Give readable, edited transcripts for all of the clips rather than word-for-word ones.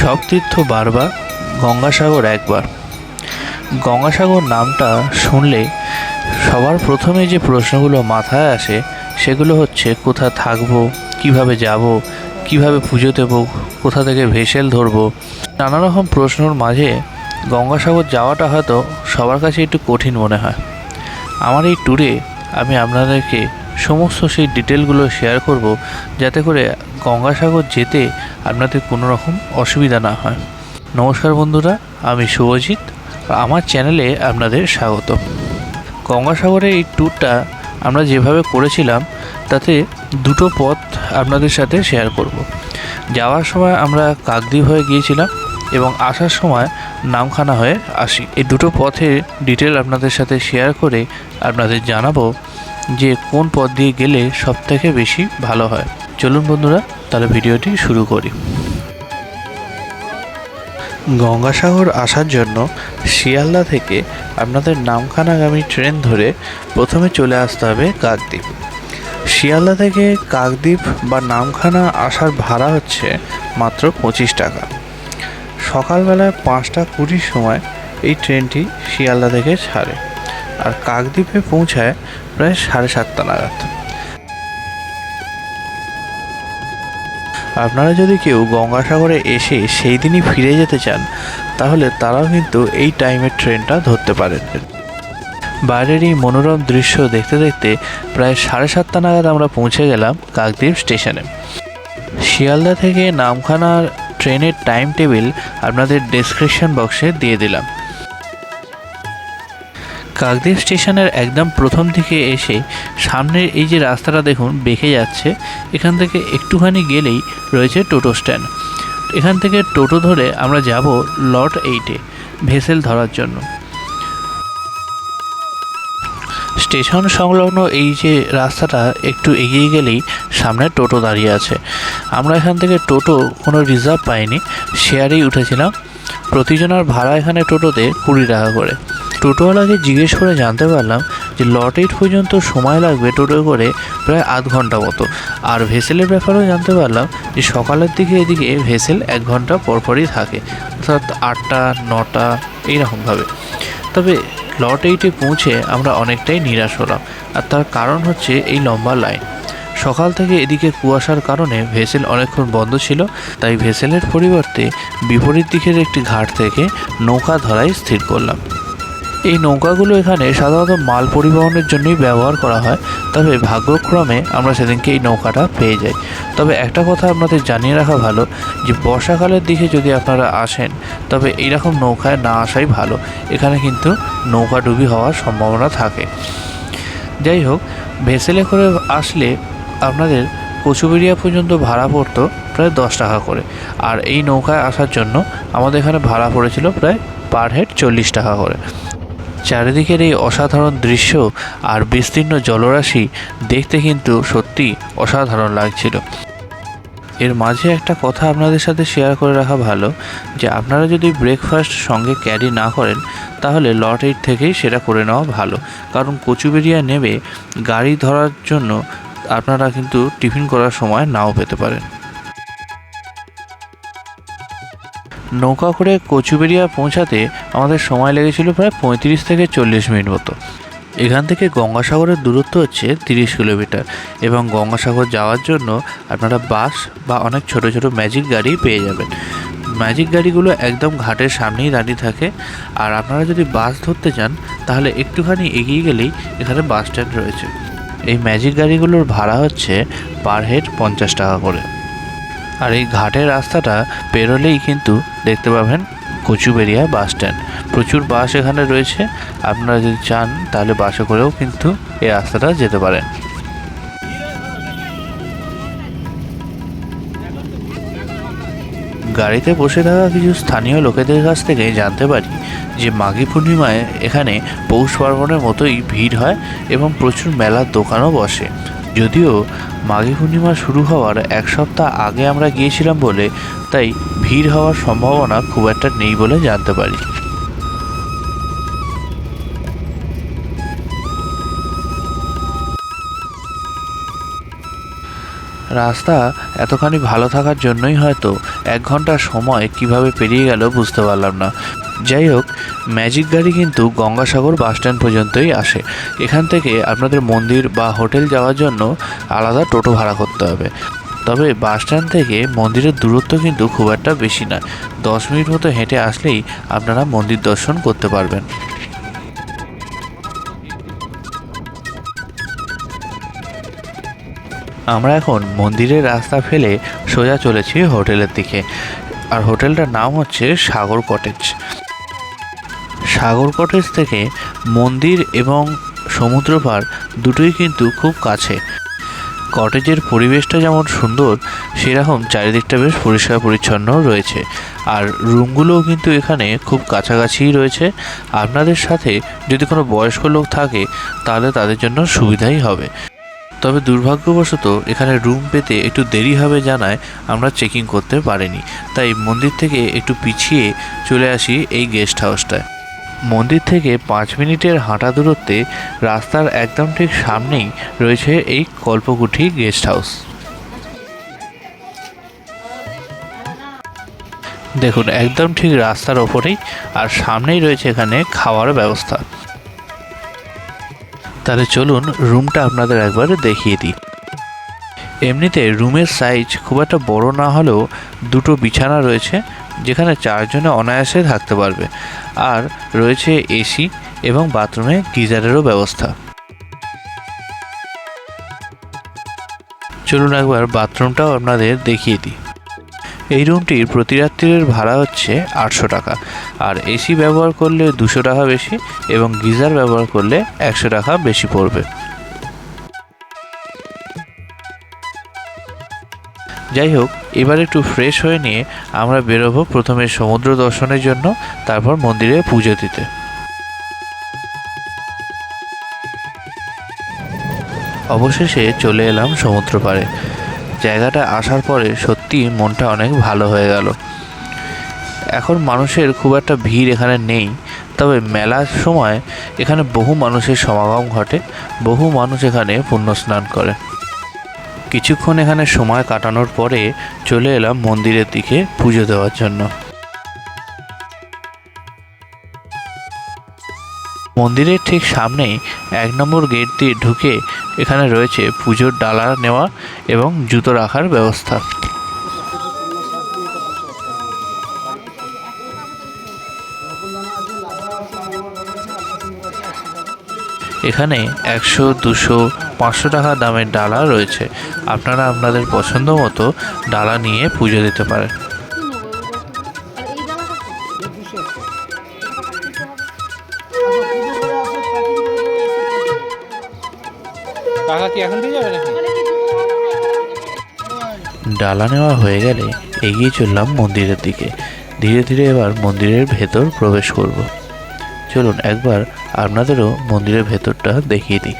সব তীর্থ বারবার, গঙ্গাসাগর একবার। গঙ্গাসাগর নামটা শুনলে সবার প্রথমে যে প্রশ্নগুলো মাথায় আসে সেগুলো হচ্ছে কোথায় থাকবো, কিভাবে যাব, কিভাবে পুজো দেবো, কোথা থেকে ভেসেল ধরবো। নানা রকম প্রশ্নর মাঝে গঙ্গাসাগর যাওয়াটা হয়তো সবার কাছে একটু কঠিন মনে হয়। আমার এই ট্যুরে আমি আপনাদেরকে সমস্ত সেই ডিটেলগুলো শেয়ার করব, যাতে করে গঙ্গাসাগর যেতে আপনাদের কোনো রকম অসুবিধা না হয়। নমস্কার বন্ধুরা, আমি শুভজিৎ, আমার চ্যানেলে আপনাদের স্বাগত। গঙ্গাসাগরের এই ট্যুরটা আমরা যেভাবে করেছিলাম তাতে দুটো পথ আপনাদের সাথে শেয়ার করব। যাওয়ার সময় আমরা কাকদ্বীপ হয়ে গিয়েছিলাম এবং আসার সময় নামখানা হয়ে আসি। এই দুটো পথের ডিটেল আপনাদের সাথে শেয়ার করে আপনাদের জানাবো যে কোন পথ দিয়ে গেলে সবথেকে বেশি ভালো হয়। চলুন বন্ধুরা, তাহলে ভিডিওটি শুরু করি। গঙ্গাসাগর আসার জন্য শিয়ালদা থেকে আপনাদের নামখানাগামী ট্রেন ধরে প্রথমে চলে আসতে হবে কাকদ্বীপ। শিয়ালদা থেকে কাকদ্বীপ বা নামখানা আসার ভাড়া হচ্ছে মাত্র 25 টাকা। সকালবেলায় 5টা 20 সময় এই ট্রেনটি শিয়ালদা থেকে ছাড়ে আর কাকদ্বীপে পৌঁছায় প্রায় 7:30 নাগাদ। আপনারা যদি কেউ গঙ্গাসাগরে এসে সেই দিনই ফিরে যেতে চান তাহলে তারাও কিন্তু এই টাইমের ট্রেনটা ধরতে পারেন। বাইরের এই মনোরম দৃশ্য দেখতে দেখতে প্রায় 7:30 নাগাদ আমরা পৌঁছে গেলাম কাকদ্বীপ স্টেশনে। শিয়ালদা থেকে নামখানার ট্রেনের টাইম টেবিল আপনাদের ডেসক্রিপশন বক্সে দিয়ে দিলাম। কাকদ্বীপ স্টেশনের একদম প্রথম দিকে এসে সামনের এই যে রাস্তাটা দেখুন বেঁকে যাচ্ছে, এখান থেকে একটুখানি গেলেই রয়েছে টোটো স্ট্যান্ড। এখান থেকে টোটো ধরে আমরা যাব লট 8-এ ভেসেল ধরার জন্য। স্টেশন সংলগ্ন এই যে রাস্তাটা একটু এগিয়ে গেলেই সামনে টোটো দাঁড়িয়ে আছে। আমরা এখান থেকে টোটো কোনো রিজার্ভ পাইনি, শেয়ারেই উঠেছিলাম। প্রতিজনের ভাড়া এখানে টোটোতে 20 টাকা করে। টোটোওয়ালাকে জিজ্ঞেস করে জানতে পারলাম যে লট 8 পর্যন্ত সময় লাগবে টোটো করে প্রায় আধ ঘন্টা মতো। আর ভেসেলের ব্যাপারেও জানতে পারলাম যে সকালের দিকে এদিকে ভেসেল 1 ঘন্টা পরপরই থাকে, অর্থাৎ 8টা 9টা এইরকমভাবে। তবে লট 8-এ পৌঁছে আমরা অনেকটাই নিরাশ হলাম, আর তার কারণ হচ্ছে এই লম্বা লাইন। সকাল থেকে এদিকে কুয়াশার কারণে ভেসেল অনেকক্ষণ বন্ধ ছিল, তাই ভেসেলের পরিবর্তে বিপরীত দিকের একটি ঘাট থেকে নৌকা ধরাই স্থির করলাম। এই নৌকাগুলো এখানে সাধারণত মাল পরিবহনের জন্যই ব্যবহার করা হয়, তবে ভাগ্যক্রমে আমরা সেদিনকে এই নৌকাটা পেয়ে যাই। তবে একটা কথা আপনাদের জানিয়ে রাখা ভালো যে বর্ষাকালের দিকে যদি আপনারা আসেন তবে এইরকম নৌকায় না আসাই ভালো, এখানে কিন্তু নৌকা ডুবি হওয়ার সম্ভাবনা থাকে। যাই হোক, ভেসেলে করে আসলে আপনাদের কচুবেড়িয়া পর্যন্ত ভাড়া পড়তো প্রায় 10 টাকা করে, আর এই নৌকায় আসার জন্য আমাদের এখানে ভাড়া পড়েছিল প্রায় পার হেড 40 টাকা করে। চারিদিকের এই অসাধারণ দৃশ্য আর বিস্তীর্ণ জলরাশি দেখতে কিন্তু সত্যি অসাধারণ লাগছিল। এর মাঝে একটা কথা আপনাদের সাথে শেয়ার করে রাখা ভালো যে আপনারা যদি ব্রেকফাস্ট সঙ্গে ক্যারি না করেন তাহলে লট 8 থেকেই সেটা করে নেওয়া ভালো, কারণ কচুবেড়িয়া নেমে গাড়ি ধরার জন্য আপনারা কিন্তু টিফিন করার সময় নাও পেতে পারেন। নৌকা করে কচুবেড়িয়া পৌঁছাতে আমাদের সময় লেগেছিল প্রায় 35 থেকে 40 মিনিট মতো। এখান থেকে গঙ্গাসাগরের দূরত্ব হচ্ছে 30 কিলোমিটার এবং গঙ্গাসাগর যাওয়ার জন্য আপনারা বাস বা অনেক ছোট ছোট ম্যাজিক গাড়ি পেয়ে যাবেন। ম্যাজিক গাড়িগুলো একদম ঘাটের সামনেই দাঁড়িয়ে থাকে, আর আপনারা যদি বাস ধরতে চান তাহলে একটুখানি এগিয়ে গেলেই এখানে বাস স্ট্যান্ড রয়েছে। এই ম্যাজিক গাড়িগুলোর ভাড়া হচ্ছে পার হেড 50 টাকা করে। আর এই ঘাটের রাস্তাটা পেরোলেই কিন্তু দেখতে পাবেন কচুবেড়িয়া বাস স্ট্যান্ড। প্রচুর বাস এখানে রয়েছে, আপনারা যদি চান তাহলে বাসে করেও কিন্তু এই রাস্তাটা যেতে পারেন। গাড়িতে বসে থাকা কিছু স্থানীয় লোকেদের কাছ থেকে জানতে পারি যে মাঘী পূর্ণিমায় এখানে পৌষ পার্বণের মতোই ভিড় হয় এবং প্রচুর মেলার দোকানও বসে। যদিও মাঘী পূর্ণিমা শুরু হওয়ার 1 সপ্তাহ আগে আমরা গিয়েছিলাম বলে তাই ভিড় হওয়ার সম্ভাবনা খুব একটা নেই বলে জানতে পারি। রাস্তা এতখানি ভালো থাকার জন্যই হয়তো 1 ঘন্টা সময় কিভাবে পেরিয়ে গেল বুঝতে পারলাম না। যাই হোক, ম্যাজিক গাড়ি কিন্তু গঙ্গাসাগর বাস স্ট্যান্ড পর্যন্তই আসে। এখান থেকে আপনাদের মন্দির বা হোটেল যাওয়ার জন্য আলাদা টোটো ভাড়া করতে হবে। তবে বাস স্ট্যান্ড থেকে মন্দিরের দূরত্ব কিন্তু খুব একটা বেশি না, 10 মিনিট মতো হেঁটে আসলেই আপনারা মন্দির দর্শন করতে পারবেন। আমরা এখন মন্দিরের রাস্তা ফেলে সোজা চলেছি হোটেলের দিকে, আর হোটেলটার নাম হচ্ছে সাগর কটেজ। সাগর কটেজ থেকে মন্দির এবং সমুদ্র পাড় দুটোই কিন্তু খুব কাছে। কটেজের পরিবেশটা যেমন সুন্দর, সেরকম চারিদিকটা বেশ পরিষ্কার পরিচ্ছন্ন রয়েছে, আর রুমগুলোও কিন্তু এখানে খুব কাছাকাছিই রয়েছে। আপনাদের সাথে যদি কোনো বয়স্ক লোক থাকে তাহলে তাদের জন্য সুবিধাই হবে। তবে দুর্ভাগ্যবশত এখানে রুম পেতে একটু দেরি হবে জানায় আমরা চেকিং করতে পারিনি, তাই মন্দির থেকে একটু পিছিয়ে চলে আসি এই গেস্ট হাউসটায়। মন্দির থেকে 5 মিনিটের হাঁটা দূরত্বে রাস্তার একদম ঠিক সামনেই রয়েছে এই কল্পকুঠি গেস্ট হাউস। দেখুন, একদম ঠিক রাস্তার ওপরেই, আর সামনেই রয়েছে এখানে খাওয়ার ব্যবস্থা। তাহলে চলুন রুমটা আপনাদের একবার দেখিয়ে দিই। এমনিতে রুমের সাইজ খুব একটা বড় না হলেও 2টো বিছানা রয়েছে, যেখানে 4 জনে অনায়াসে থাকতে পারবে, আর রয়েছে এসি এবং বাথরুমে গিজারেরও ব্যবস্থা। চলুন একবার বাথরুমটাও আপনাদের দেখিয়ে দিই। এই রুমটির প্রতি রাত্রির ভাড়া হচ্ছে 800 টাকা, আর এসি ব্যবহার করলে 200 টাকা বেশি এবং গিজার ব্যবহার করলে 100 টাকা বেশি পড়বে। যাই হোক, এবার একটু ফ্রেশ হয়ে নিয়ে আমরা বেরোবো প্রথমে সমুদ্র দর্শনের জন্য, তারপর মন্দিরে পুজো দিতে। অবশেষে চলে এলাম সমুদ্র পাড়ে। জায়গাটা আসার পরে সত্যি মনটা অনেক ভালো হয়ে গেল। এখন মানুষের খুব একটা ভিড় এখানে নেই, তবে মেলার সময় এখানে বহু মানুষের সমাগম ঘটে, বহু মানুষ এখানে পুণ্য স্নান করে। কিছুক্ষণ এখানে সময় কাটানোর পরে চলে এলাম মন্দিরের দিকে পুজো দেওয়ার জন্য। মন্দিরের ঠিক সামনেই 1 নম্বর গেট দিয়ে ঢুকে এখানে রয়েছে পুজোর ডালা নেওয়া এবং জুতো রাখার ব্যবস্থা। এখানে 100, 200, 500 টাকা দামের ডালা রয়েছে। আপনারা আপনাদের পছন্দ মতো ডালা নিয়ে পুজো দিতে পারেন। ডালা নেওয়া হয়ে গেলে এগিয়ে চললাম মন্দিরের দিকে। ধীরে ধীরে এবার মন্দিরের ভেতর প্রবেশ করব। চলুন একবার আপনাদেরও মন্দিরের ভেতরটা দেখিয়ে দিই।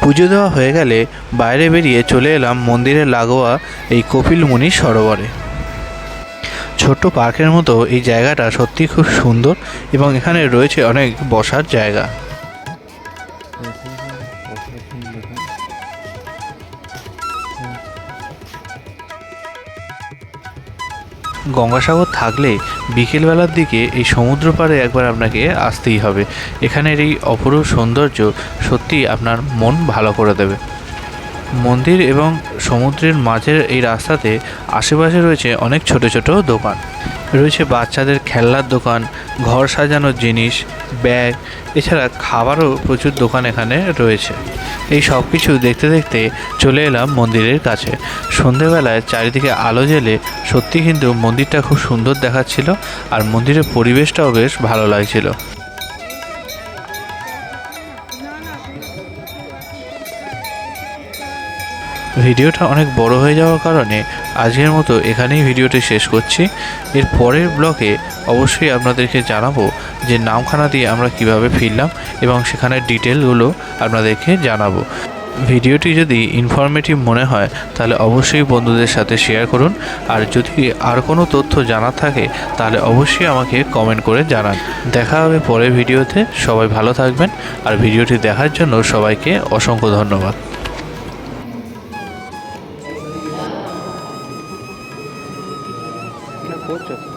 পুজো দেওয়া হয়ে গেলে বাইরে বেরিয়ে চলে এলাম মন্দিরের লাগোয়া এই কপিলমুনি সরোবরে। ছোট্ট পার্কের মতো এই জায়গাটা সত্যি খুব সুন্দর এবং এখানে রয়েছে অনেক বসার জায়গা। গঙ্গাসাগর থাকলে বিকেলবেলার দিকে এই সমুদ্র পাড়ে একবার আপনাকে আসতেই হবে। এখানের এই অপরূপ সৌন্দর্য সত্যি আপনার মন ভালো করে দেবে। মন্দির এবং সমুদ্রের মাঝের এই রাস্তাতে আশেপাশে রয়েছে অনেক ছোট ছোট দোকান, রয়েছে বাচ্চাদের খেলনার দোকান, ঘর সাজানোর জিনিস, ব্যাগ, এছাড়া খাবারও প্রচুর দোকান এখানে রয়েছে। এই সব কিছু দেখতে দেখতে চলে এলাম মন্দিরের কাছে। সন্ধেবেলায় চারিদিকে আলো জ্বেলে সত্যি কিন্তু মন্দিরটা খুব সুন্দর দেখাচ্ছিল, আর মন্দিরের পরিবেশটাও বেশ ভালো লাগছিল। ভিডিওটা অনেক বড় হয়ে যাওয়ার কারণে আজকের মতো এখানেই ভিডিওটি শেষ করছি। এর পরের ব্লগে অবশ্যই আপনাদেরকে জানাবো যে নামখানা দিয়ে আমরা কিভাবে ফিরলাম এবং সেখানের ডিটেলগুলো আপনাদেরকে জানাবো। ভিডিওটি যদি ইনফরমেটিভ মনে হয় তাহলে অবশ্যই বন্ধুদের সাথে শেয়ার করুন, আর যদি আর কোনো তথ্য জানার থাকে তাহলে অবশ্যই আমাকে কমেন্ট করে জানান। দেখা হবে পরের ভিডিওতে। সবাই ভালো থাকবেন, আর ভিডিওটি দেখার জন্য সবাইকে অসংখ্য ধন্যবাদ। করছো